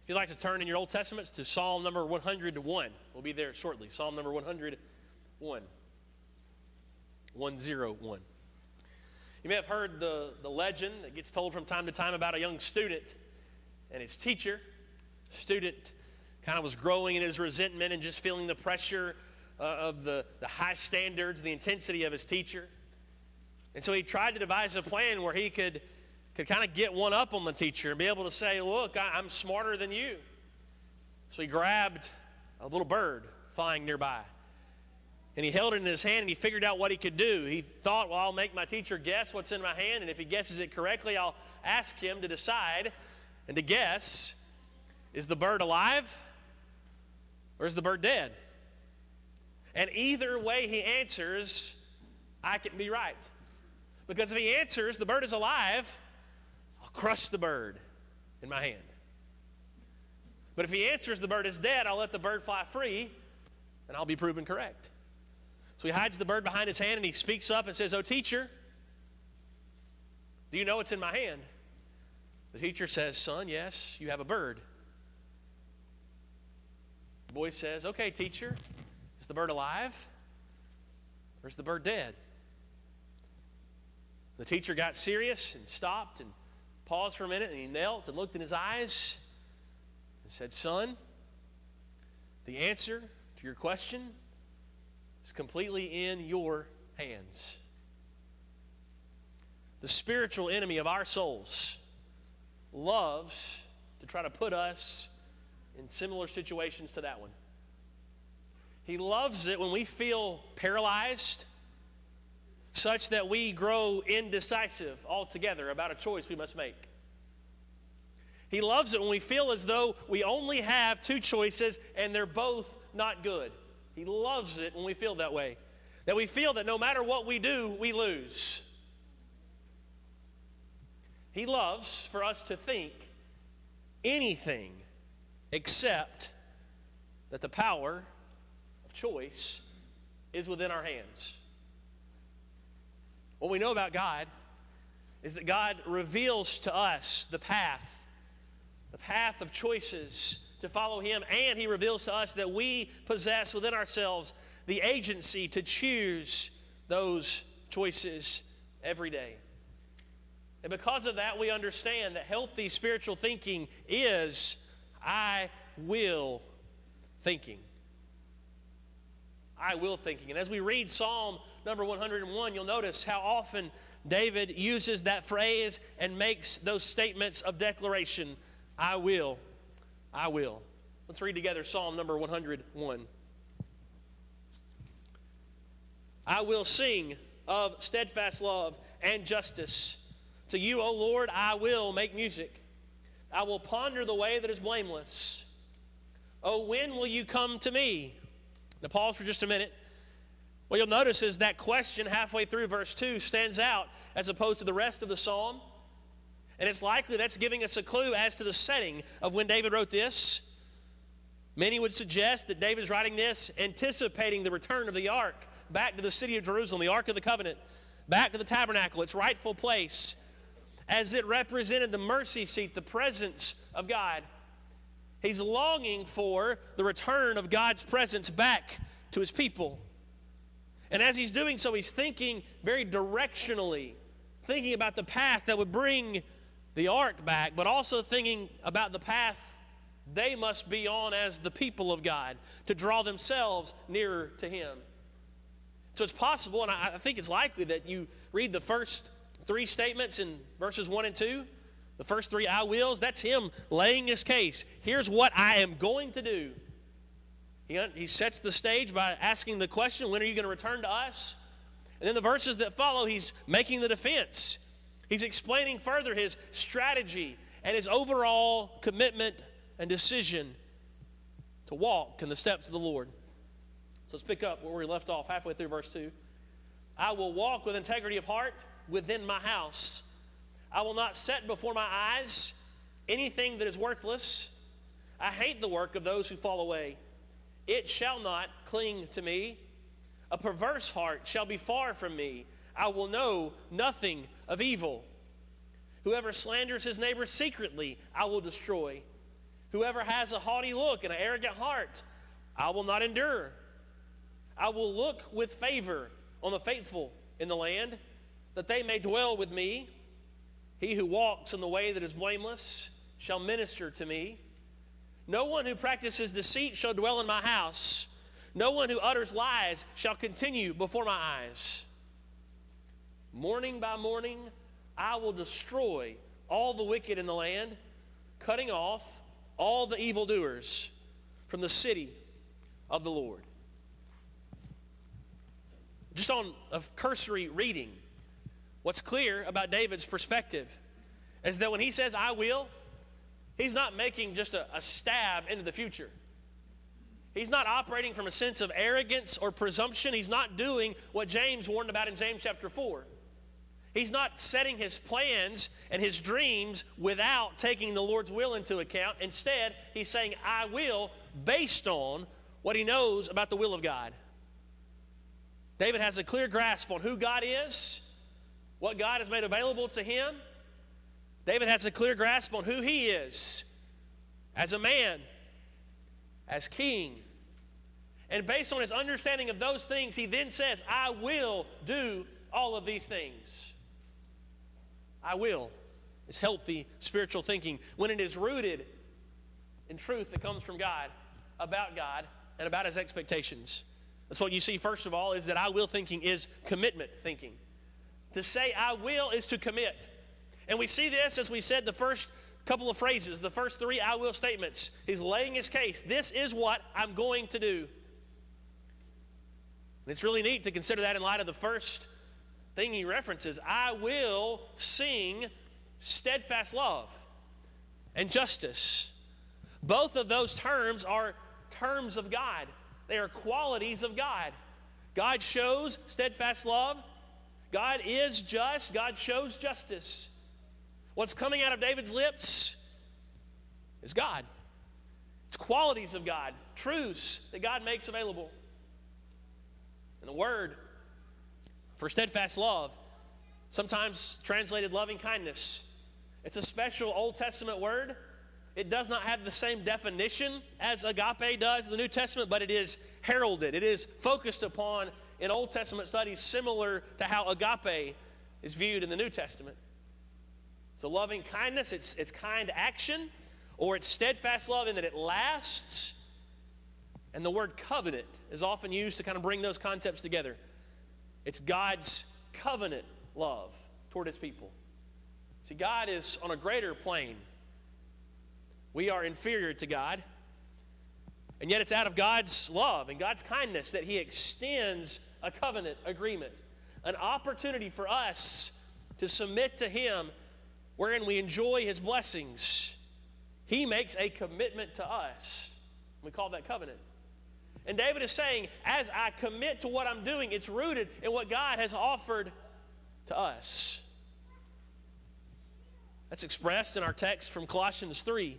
If you'd like to turn in your Old Testaments to Psalm number 101, we'll be there shortly. Psalm number 101. 101. You may have heard the legend that gets told from time to time about a young student and his teacher. Student kind of was growing in his resentment and just feeling the pressure of the high standards, the intensity of his teacher. And so he tried to devise a plan where he could kind of get one up on the teacher and be able to say, look, I'm smarter than you. So he grabbed a little bird flying nearby. And he held it in his hand and he figured out what he could do. He thought, well, I'll make my teacher guess what's in my hand, and if he guesses it correctly, I'll ask him to decide and to guess, is the bird alive or is the bird dead? And either way he answers, I can be right. Because if he answers, the bird is alive, I'll crush the bird in my hand. But if he answers, the bird is dead, I'll let the bird fly free, and I'll be proven correct. So he hides the bird behind his hand, and he speaks up and says, oh, teacher, do you know what's in my hand? The teacher says, son, yes, you have a bird. The boy says, okay, teacher, is the bird alive or is the bird dead? The teacher got serious and stopped and paused for a minute, and he knelt and looked in his eyes and said, son, the answer to your question is completely in your hands. The spiritual enemy of our souls loves to try to put us in similar situations to that one. He loves it when we feel paralyzed, such that we grow indecisive altogether about a choice we must make. He loves it when we feel as though we only have two choices and they're both not good. He loves it when we feel that way, that we feel that no matter what we do, we lose. He loves for us to think anything except that the power of choice is within our hands. What we know about God is that God reveals to us the path of choices to follow Him, and He reveals to us that we possess within ourselves the agency to choose those choices every day. And because of that, we understand that healthy spiritual thinking is I will thinking. I will thinking. And as we read Psalm number 101, you'll notice how often David uses that phrase and makes those statements of declaration. I will. I will. Let's read together Psalm number 101. I will sing of steadfast love and justice. To you, O Lord, I will make music. I will ponder the way that is blameless. Oh, when will you come to me? Now pause for just a minute. What you'll notice is that question halfway through verse 2 stands out as opposed to the rest of the psalm. And it's likely that's giving us a clue as to the setting of when David wrote this. Many would suggest that David's writing this anticipating the return of the ark back to the city of Jerusalem, the Ark of the Covenant, back to the tabernacle, its rightful place, as it represented the mercy seat, the presence of God. He's longing for the return of God's presence back to His people. And as he's doing so, he's thinking very directionally, thinking about the path that would bring the ark back, but also thinking about the path they must be on as the people of God to draw themselves nearer to Him. So it's possible, and I think it's likely, that you read the first three statements in verses 1 and 2, the first three I wills, that's Him laying His case. Here's what I am going to do. He sets the stage by asking the question, when are you going to return to us? And then the verses that follow, He's making the defense. He's explaining further His strategy and His overall commitment and decision to walk in the steps of the Lord. So let's pick up where we left off halfway through verse 2. I will walk with integrity of heart within my house. I will not set before my eyes anything that is worthless. I hate the work of those who fall away. It shall not cling to me. A perverse heart shall be far from me. I will know nothing of evil. Whoever slanders his neighbor secretly, I will destroy. Whoever has a haughty look and an arrogant heart, I will not endure. I will look with favor on the faithful in the land, that they may dwell with me. He who walks in the way that is blameless shall minister to me. No one who practices deceit shall dwell in my house. No one who utters lies shall continue before my eyes. Morning by morning, I will destroy all the wicked in the land, cutting off all the evildoers from the city of the Lord. Just on a cursory reading, what's clear about David's perspective is that when he says, I will, he's not making just a stab into the future. He's not operating from a sense of arrogance or presumption. He's not doing what James warned about in James chapter 4. He's not setting his plans and his dreams without taking the Lord's will into account. Instead, he's saying, I will, based on what he knows about the will of God. David has a clear grasp on who God is, what God has made available to him. David has a clear grasp on who he is as a man, as king. And based on his understanding of those things, he then says, I will do all of these things. I will. It's healthy spiritual thinking when it is rooted in truth that comes from God, and about his expectations. That's what you see, first of all, is that I will thinking is commitment thinking. To say I will is to commit. And we see this, as we said, the first couple of phrases, the first three I will statements. He's laying his case. This is what I'm going to do. And it's really neat to consider that in light of the first thing he references. I will sing steadfast love and justice. Both of those terms are terms of God. They are qualities of God. God shows steadfast love. God is just. God shows justice. What's coming out of David's lips is God. It's qualities of God, truths that God makes available. And the word for steadfast love, sometimes translated loving kindness, it's a special Old Testament word. It does not have the same definition as agape does in the New Testament, but it is heralded. It is focused upon in Old Testament studies, similar to how agape is viewed in the New Testament. So loving kindness, it's kind action, or it's steadfast love in that it lasts. And the word covenant is often used to kind of bring those concepts together. It's God's covenant love toward his people. See, God is on a greater plane. We are inferior to God. And yet it's out of God's love and God's kindness that he extends a covenant agreement, an opportunity for us to submit to him wherein we enjoy his blessings. He makes a commitment to us. We call that covenant. And David is saying, as I commit to what I'm doing, it's rooted in what God has offered to us. That's expressed in our text from Colossians 3.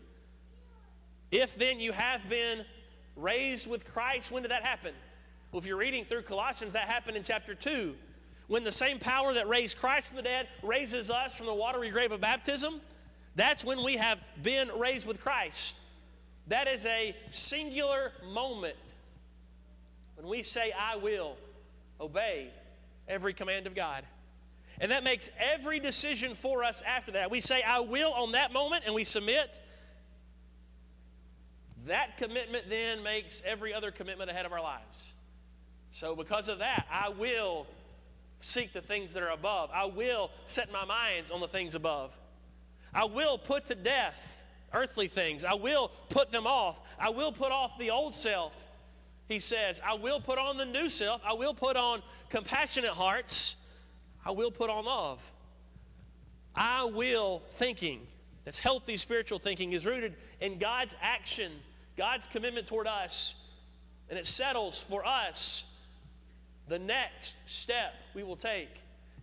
If then you have been raised with Christ, when did that happen? Well, if you're reading through Colossians, that happened in chapter 2. When the same power that raised Christ from the dead raises us from the watery grave of baptism, that's when we have been raised with Christ. That is a singular moment when we say, I will obey every command of God. And that makes every decision for us after that. We say, I will on that moment, and we submit. That commitment then makes every other commitment ahead of our lives. So because of that, I will seek the things that are above. I will set my minds on the things above. I will put to death earthly things. I will put them off. I will put off the old self, he says. I will put on the new self. I will put on compassionate hearts. I will put on love. I will thinking, that's healthy spiritual thinking, is rooted in God's action, God's commitment toward us, and it settles for us the next step we will take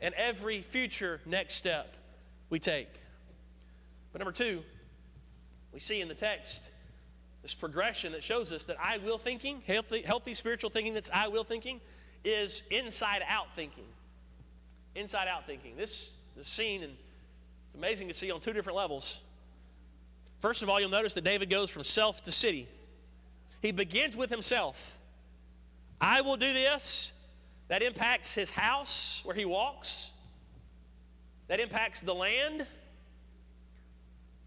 and every future next step we take. But number two, we see in the text this progression that shows us that I will thinking, healthy spiritual thinking that's I will thinking, is inside out thinking. Inside out thinking. This scene, and it's amazing to see on two different levels. First of all, you'll notice that David goes from self to city. He begins with himself. I will do this. That impacts his house where he walks. That impacts the land.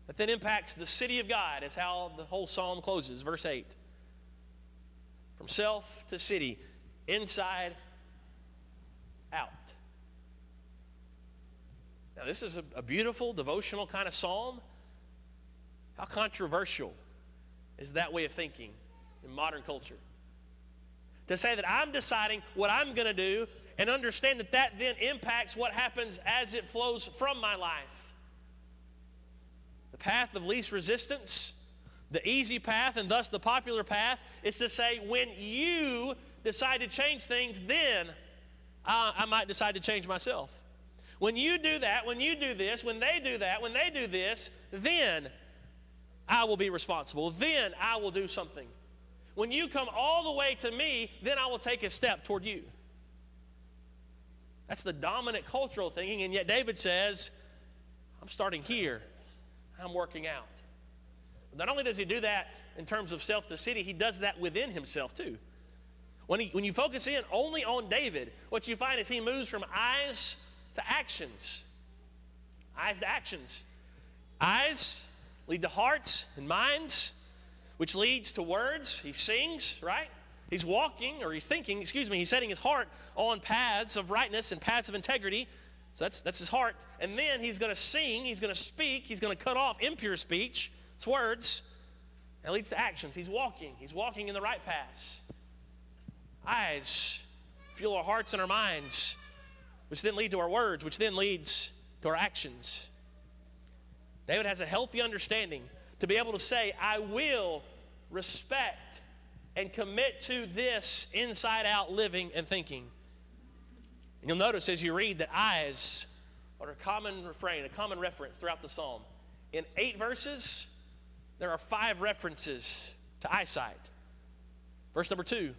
That then impacts the city of God, is how the whole psalm closes, verse 8. From self to city, inside out. Now, this is a beautiful, devotional kind of psalm. How controversial is that way of thinking in modern culture? To say that I'm deciding what I'm going to do and understand that that then impacts what happens as it flows from my life. The path of least resistance, the easy path, and thus the popular path, is to say when you decide to change things, then I might decide to change myself. When you do that, when you do this, when they do that, when they do this, then I will be responsible. Then I will do something. When you come all the way to me, then I will take a step toward you. That's the dominant cultural thinking, and yet David says, I'm starting here. I'm working out. Not only does he do that in terms of self to city, he does that within himself too. When you focus in only on David, what you find is he moves from eyes to actions. Eyes to actions. Eyes lead to hearts and minds, which leads to words. He sings, right? He's walking, or he's thinking, he's setting his heart on paths of rightness and paths of integrity. So that's his heart. And then he's going to sing, he's going to speak, he's going to cut off impure speech. It's words. And it leads to actions. He's walking in the right paths. Eyes fuel our hearts and our minds, which then lead to our words, which then leads to our actions. David has a healthy understanding to be able to say, I will respect and commit to this inside-out living and thinking. And you'll notice as you read that eyes are a common refrain, a common reference throughout the psalm. In 8 verses, there are 5 references to eyesight. Verse number 2,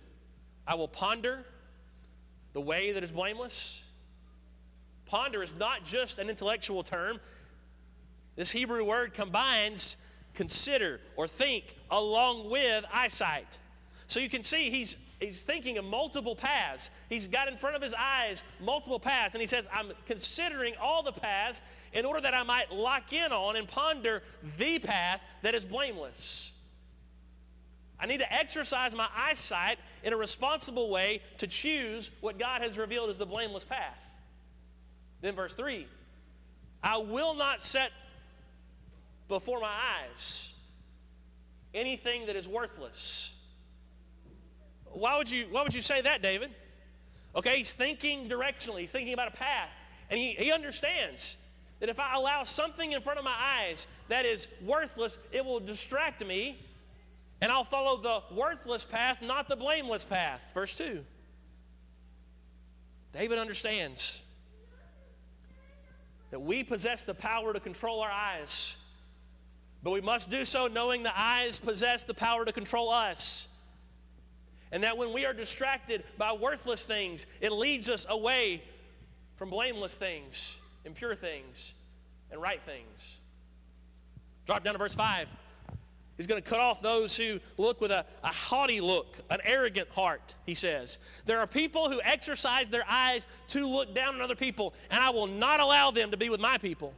I will ponder the way that is blameless. Ponder is not just an intellectual term. This Hebrew word combines consider or think along with eyesight. So you can see he's thinking of multiple paths. He's got in front of his eyes multiple paths, and he says, I'm considering all the paths in order that I might lock in on and ponder the path that is blameless. I need to exercise my eyesight in a responsible way to choose what God has revealed as the blameless path. Then verse 3, I will not set before my eyes anything that is worthless. Why would you say that, David? Okay, he's thinking directionally. He's thinking about a path. And he understands that if I allow something in front of my eyes that is worthless, it will distract me, and I'll follow the worthless path, not the blameless path. Verse 2. David understands that we possess the power to control our eyes, but we must do so knowing the eyes possess the power to control us. And that when we are distracted by worthless things, it leads us away from blameless things, and pure things, and right things. Drop down to verse 5. He's going to cut off those who look with a haughty look, an arrogant heart, he says. There are people who exercise their eyes to look down on other people, and I will not allow them to be with my people.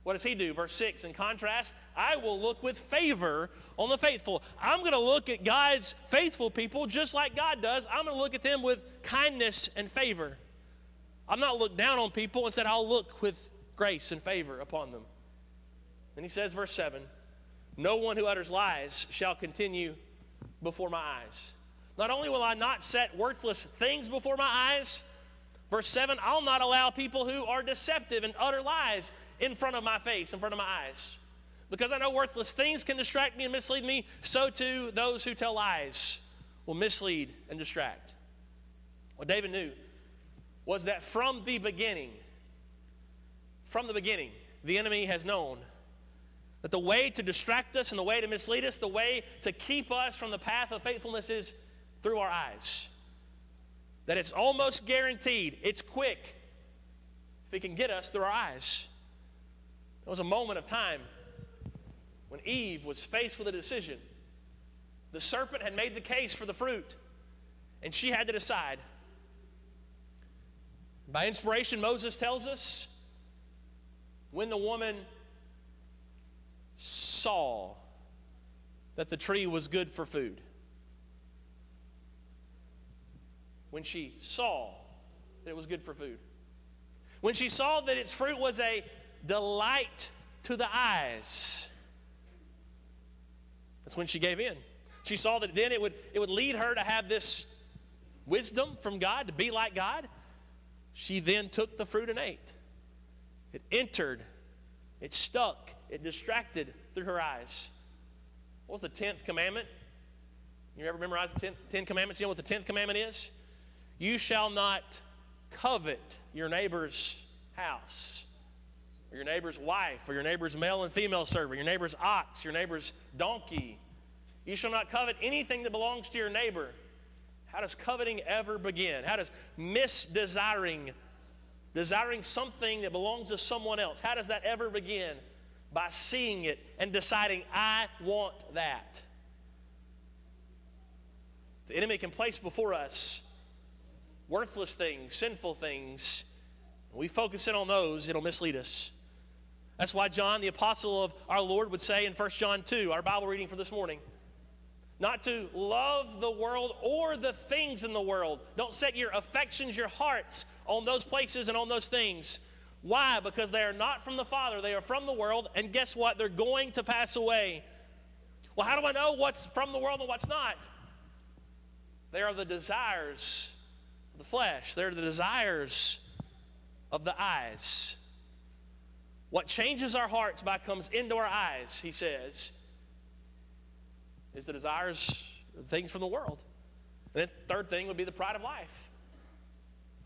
What does he do? Verse 6, in contrast, I will look with favor on the faithful. I'm going to look at God's faithful people just like God does. I'm going to look at them with kindness and favor. I'm not look down on people. Instead, I'll look with grace and favor upon them. Then he says, verse 7, no one who utters lies shall continue before my eyes. Not only will I not set worthless things before my eyes, verse 7, I'll not allow people who are deceptive and utter lies in front of my face, in front of my eyes. Because I know worthless things can distract me and mislead me, so too those who tell lies will mislead and distract. What David knew was that from the beginning, the enemy has known that the way to distract us and the way to mislead us, the way to keep us from the path of faithfulness is through our eyes. That it's almost guaranteed, it's quick, if he can get us through our eyes. There was a moment of time when Eve was faced with a decision. The serpent had made the case for the fruit, and she had to decide. By inspiration, Moses tells us, when the woman saw that the tree was good for food. When she saw that it was good for food. When she saw that its fruit was a delight to the eyes. That's when she gave in. She saw that then it would lead her to have this wisdom from God, to be like God. She then took the fruit and ate. It entered, it stuck, it distracted through her eyes. What was the 10th commandment? You ever memorize the 10 commandments? You know what the 10th commandment is? You shall not covet your neighbor's house, or your neighbor's wife, or your neighbor's male and female servant, your neighbor's ox, your neighbor's donkey. You shall not covet anything that belongs to your neighbor. How does coveting ever begin? How does desiring something that belongs to someone else, how does that ever begin? By seeing it and deciding, I want that. The enemy can place before us worthless things, sinful things. When we focus in on those, it'll mislead us. That's why John, the apostle of our Lord, would say in 1 John 2, our Bible reading for this morning, not to love the world or the things in the world. Don't set your affections, your hearts on those places and on those things. Why? Because they are not from the Father. They are from the world, and guess what? They're going to pass away. Well, how do I know what's from the world and what's not? They are the desires of the flesh. They're the desires of the eyes. What changes our hearts by comes into our eyes, he says, is the desires of things from the world. And then third thing would be the pride of life.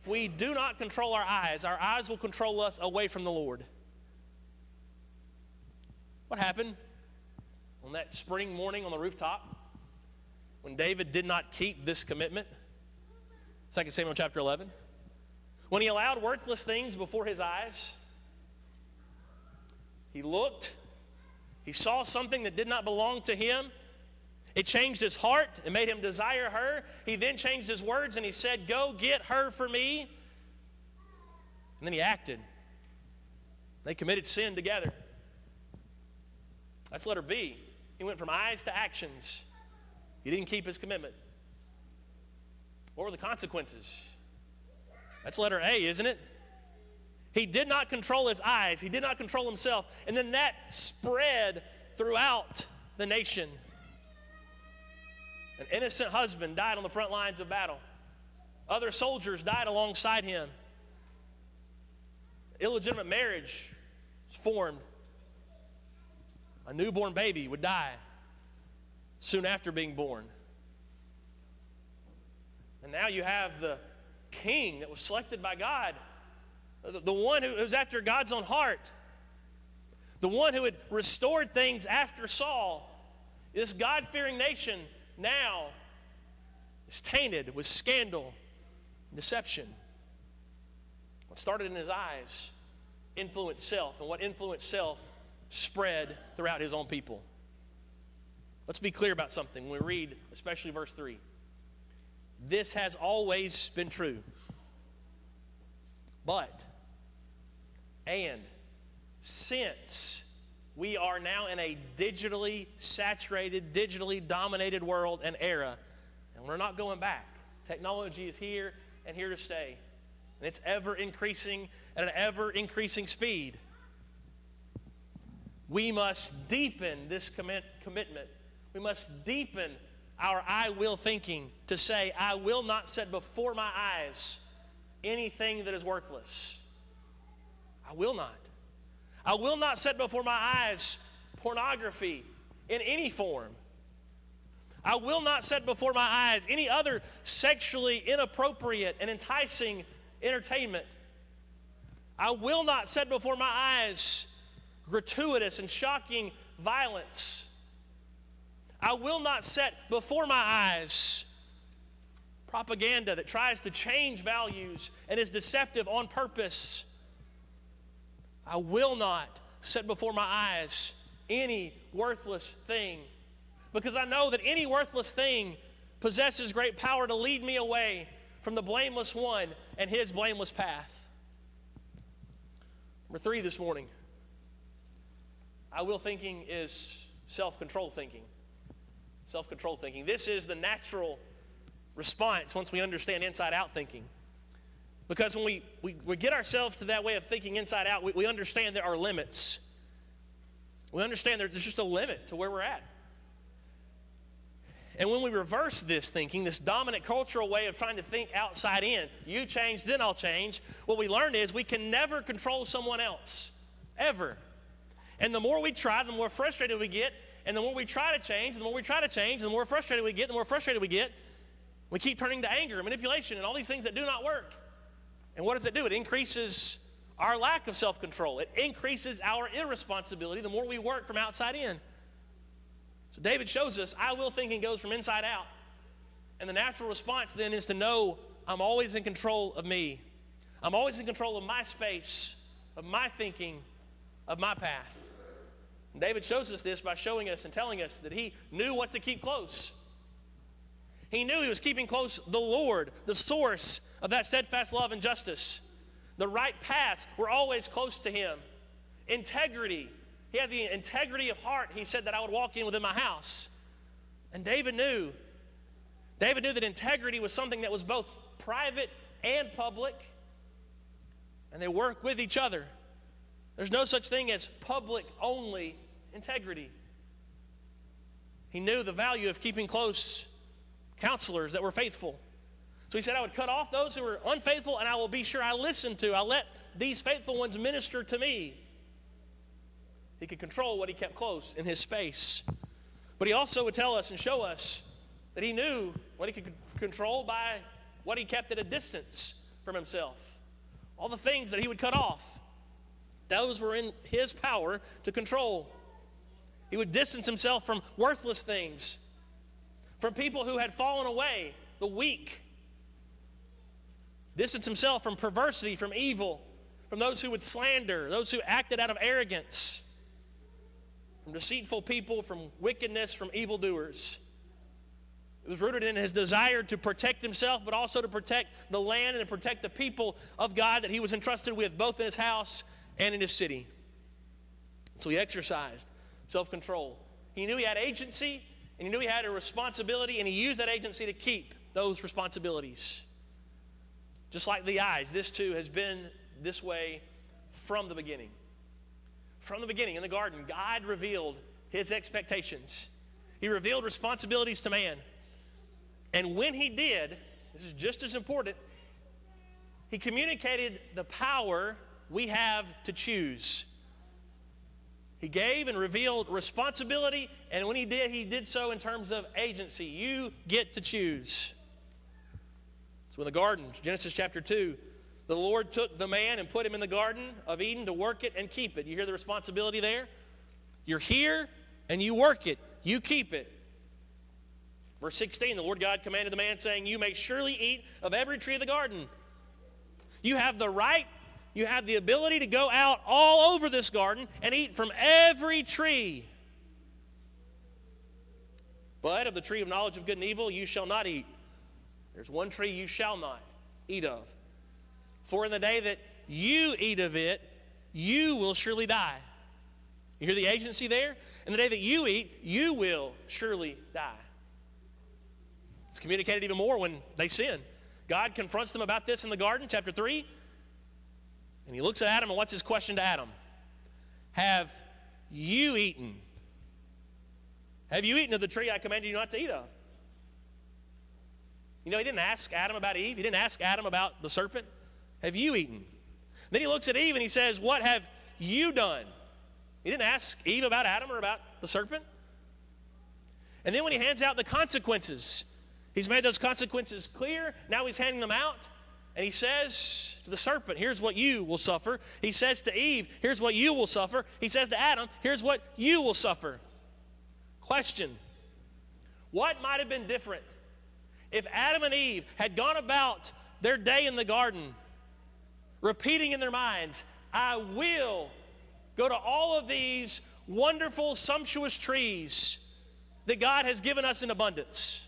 If we do not control our eyes will control us away from the Lord. What happened on that spring morning on the rooftop when David did not keep this commitment? 2 Samuel chapter 11. When he allowed worthless things before his eyes, he looked, he saw something that did not belong to him. It changed his heart. It made him desire her. He then changed his words and he said, go get her for me. And then he acted. They committed sin together. That's letter B. He went from eyes to actions. He didn't keep his commitment. What were the consequences? That's letter A, isn't it? He did not control his eyes. He did not control himself. And then that spread throughout the nation. An innocent husband died on the front lines of battle. Other soldiers died alongside him. Illegitimate marriage was formed. A newborn baby would die soon after being born. And now you have the king that was selected by God, the one who was after God's own heart, the one who had restored things after Saul. This God-fearing nation now is tainted with scandal and deception. What started in his eyes influenced self, and what influenced self spread throughout his own people. Let's be clear about something when we read, especially verse 3. This has always been true. But, and, since we are now in a digitally saturated, digitally dominated world and era, and we're not going back. Technology is here and here to stay. And it's ever increasing at an ever increasing speed. We must deepen this commitment. We must deepen our I will thinking to say, I will not set before my eyes anything that is worthless. I will not. I will not set before my eyes pornography in any form. I will not set before my eyes any other sexually inappropriate and enticing entertainment. I will not set before my eyes gratuitous and shocking violence. I will not set before my eyes propaganda that tries to change values and is deceptive on purpose. I will not set before my eyes any worthless thing, because I know that any worthless thing possesses great power to lead me away from the blameless one and his blameless path. Number 3 this morning, I will thinking is self-control thinking. Self-control thinking. This is the natural response once we understand inside-out thinking. Because when we get ourselves to that way of thinking inside out, we understand there are limits. We understand there's just a limit to where we're at. And when we reverse this thinking, this dominant cultural way of trying to think outside in, you change, then I'll change, what we learn is we can never control someone else, ever. And the more we try, the more frustrated we get, and the more we try to change, the more we try to change, the more frustrated we get, the more frustrated we get. We keep turning to anger and manipulation and all these things that do not work. And what does it do? It increases our lack of self-control. It increases our irresponsibility the more we work from outside in. So David shows us I will thinking goes from inside out. And the natural response then is to know I'm always in control of me. I'm always in control of my space, of my thinking, of my path. And David shows us this by showing us and telling us that he knew what to keep close. He knew he was keeping close the Lord, the source of that steadfast love and justice. The right paths were always close to him. Integrity. He had the integrity of heart, he said, that I would walk in within my house. And David knew that integrity was something that was both private and public, and they work with each other. There's no such thing as public-only integrity. He knew the value of keeping close counselors that were faithful. So he said, I would cut off those who were unfaithful, and I will be sure I listen to. I'll let these faithful ones minister to me. He could control what he kept close in his space. But he also would tell us and show us that he knew what he could control by what he kept at a distance from himself. All the things that he would cut off, those were in his power to control. He would distance himself from worthless things, from people who had fallen away, the weak. Distance himself from perversity, from evil, from those who would slander, those who acted out of arrogance, from deceitful people, from wickedness, from evildoers. It was rooted in his desire to protect himself, but also to protect the land and to protect the people of God that he was entrusted with, both in his house and in his city. So he exercised self-control. He knew he had agency, and he knew he had a responsibility, and he used that agency to keep those responsibilities. Just like the eyes, this too has been this way from the beginning. From the beginning, in the garden, God revealed his expectations. He revealed responsibilities to man. And when he did, this is just as important, he communicated the power we have to choose. He gave and revealed responsibility, and when he did so in terms of agency. You get to choose. So in the garden, Genesis chapter 2, the Lord took the man and put him in the Garden of Eden to work it and keep it. You hear the responsibility there? You're here and you work it. You keep it. Verse 16, the Lord God commanded the man, saying, you may surely eat of every tree of the garden. You have the right, you have the ability to go out all over this garden and eat from every tree. But of the tree of knowledge of good and evil you shall not eat. There's one tree you shall not eat of. For in the day that you eat of it, you will surely die. You hear the agency there? In the day that you eat, you will surely die. It's communicated even more when they sin. God confronts them about this in the garden, chapter 3. And he looks at Adam, and what's his question to Adam? Have you eaten? Have you eaten of the tree I commanded you not to eat of? You know, he didn't ask Adam about Eve. He didn't ask Adam about the serpent. Have you eaten? Then he looks at Eve and he says, what have you done? He didn't ask Eve about Adam or about the serpent. And then when he hands out the consequences, he's made those consequences clear. Now he's handing them out. And he says to the serpent, here's what you will suffer. He says to Eve, here's what you will suffer. He says to Adam, here's what you will suffer. Question: what might have been different if Adam and Eve had gone about their day in the garden repeating in their minds, I will go to all of these wonderful, sumptuous trees that God has given us in abundance.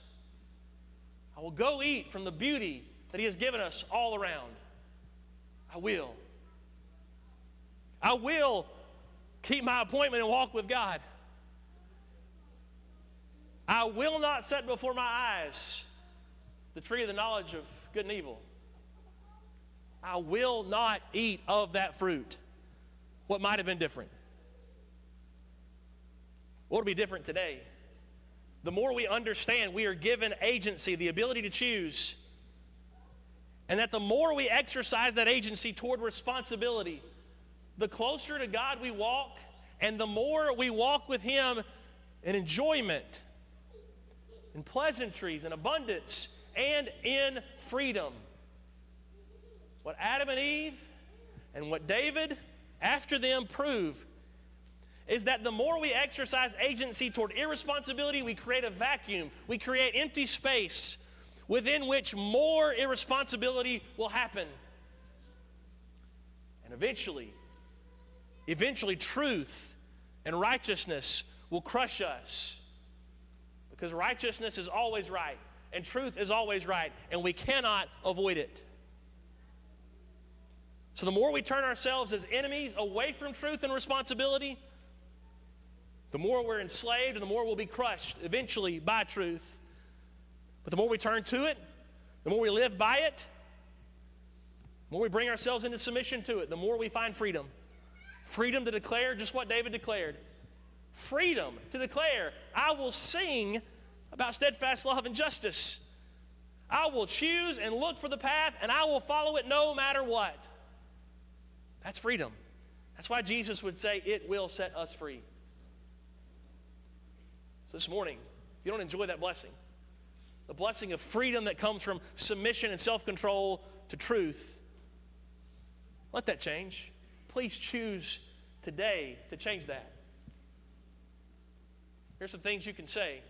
I will go eat from the beauty that He has given us all around. I will. I will keep my appointment and walk with God. I will not set before my eyes the tree of the knowledge of good and evil. I will not eat of that fruit. What might have been different? What will be different today? The more we understand we are given agency, the ability to choose, and that the more we exercise that agency toward responsibility, the closer to God we walk, and the more we walk with Him in enjoyment, in pleasantries, in abundance, and in freedom. What Adam and Eve and what David after them prove is that the more we exercise agency toward irresponsibility, we create a vacuum. We create empty space within which more irresponsibility will happen. And eventually, truth and righteousness will crush us. Because righteousness is always right, and truth is always right, and we cannot avoid it. So the more we turn ourselves as enemies away from truth and responsibility, the more we're enslaved and the more we'll be crushed eventually by truth. But the more we turn to it, the more we live by it, the more we bring ourselves into submission to it, the more we find freedom. Freedom to declare just what David declared. Freedom to declare, I will sing about steadfast love and justice. I will choose and look for the path, and I will follow it no matter what. That's freedom. That's why Jesus would say, it will set us free. So this morning, if you don't enjoy that blessing, the blessing of freedom that comes from submission and self-control to truth, let that change. Please choose today to change that. Here's some things you can say.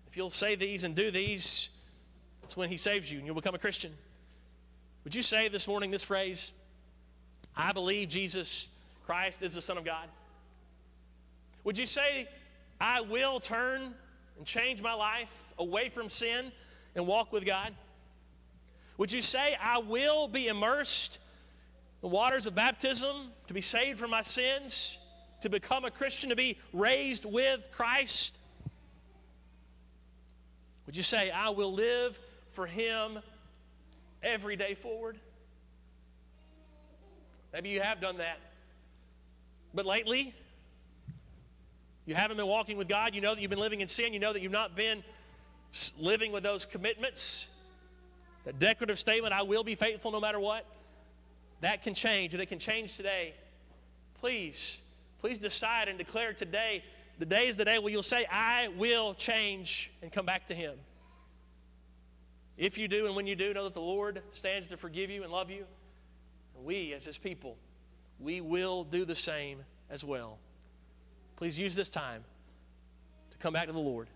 If you'll say these and do these, that's when He saves you and you'll become a Christian. Would you say this morning this phrase, I believe Jesus Christ is the Son of God? Would you say, I will turn and change my life away from sin and walk with God? Would you say, I will be immersed in the waters of baptism to be saved from my sins, to become a Christian, to be raised with Christ? Would you say, I will live for Him every day forward? Maybe you have done that. But lately, you haven't been walking with God. You know that you've been living in sin. You know that you've not been living with those commitments. That declarative statement, I will be faithful no matter what. That can change, and it can change today. Please decide and declare today. The day is the day where you'll say, I will change and come back to Him. If you do and when you do, know that the Lord stands to forgive you and love you. And we, as His people, we will do the same as well. Please use this time to come back to the Lord.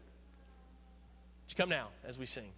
Would you come now as we sing?